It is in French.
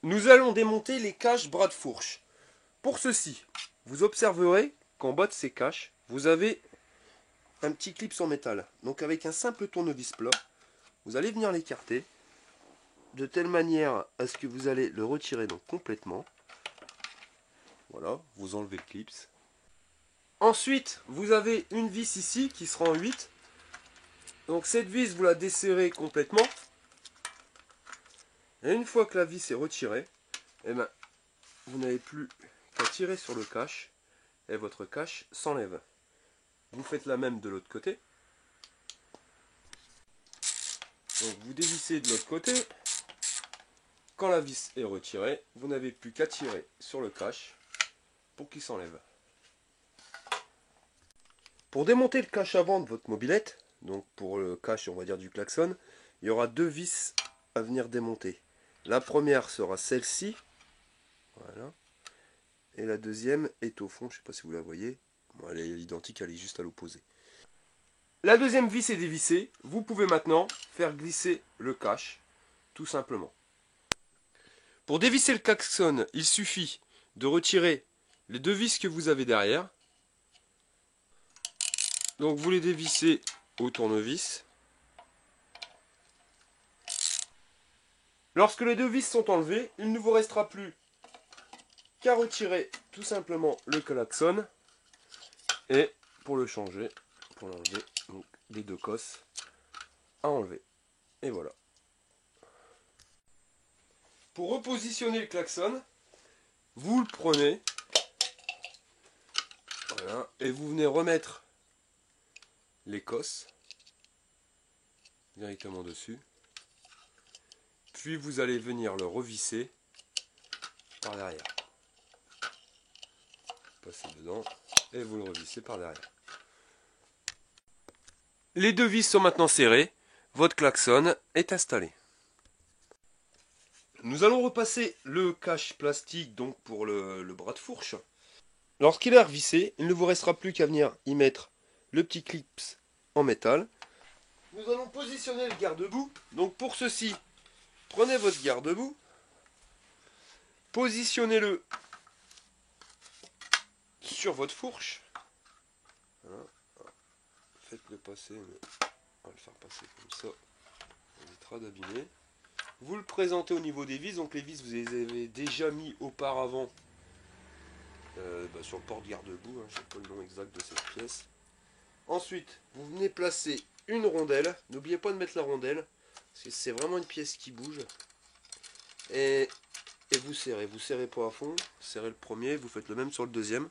Nous allons démonter les caches bras de fourche. Pour ceci, vous observerez qu'en bas de ces caches, vous avez un petit clip en métal. Donc avec un simple tournevis plat, vous allez venir l'écarter de telle manière à ce que vous allez le retirer donc complètement. Voilà, vous enlevez le clip. Ensuite, vous avez une vis ici qui sera en 8. Donc cette vis, vous la desserrez complètement. Et une fois que la vis est retirée, eh ben, vous n'avez plus qu'à tirer sur le cache et votre cache s'enlève. Vous faites la même de l'autre côté. Donc vous dévissez de l'autre côté. Quand la vis est retirée, vous n'avez plus qu'à tirer sur le cache pour qu'il s'enlève. Pour démonter le cache avant de votre mobilette, donc pour le cache on va dire du klaxon, il y aura deux vis à venir démonter. La première sera celle-ci, voilà, et la deuxième est au fond, je ne sais pas si vous la voyez, bon, elle est identique, elle est juste à l'opposé. La deuxième vis est dévissée, vous pouvez maintenant faire glisser le cache, tout simplement. Pour dévisser le klaxon, il suffit de retirer les deux vis que vous avez derrière. Donc vous les dévissez au tournevis. Lorsque les deux vis sont enlevées, il ne vous restera plus qu'à retirer tout simplement le klaxon et pour le changer, pour l'enlever, donc les deux cosses à enlever. Et voilà. Pour repositionner le klaxon, vous le prenez, voilà, et vous venez remettre les cosses directement dessus. Puis vous allez venir le revisser par derrière. Passez dedans et vous le revissez par derrière. Les deux vis sont maintenant serrées. Votre klaxon est installé. Nous allons repasser le cache plastique donc pour le bras de fourche. Lorsqu'il est revissé, il ne vous restera plus qu'à venir y mettre le petit clip en métal. Nous allons positionner le garde-boue. Donc pour ceci, prenez votre garde-boue, positionnez-le sur votre fourche. Voilà. Faites-le passer, mais on va le faire passer comme ça. On évitera d'abîmer. Vous le présentez au niveau des vis. Donc les vis, vous les avez déjà mis auparavant sur le porte-garde-boue. Hein, je ne sais pas le nom exact de cette pièce. Ensuite, vous venez placer une rondelle. N'oubliez pas de mettre la rondelle, parce que c'est vraiment une pièce qui bouge. Et vous serrez. Vous serrez pas à fond. Serrez le premier, vous faites le même sur le deuxième.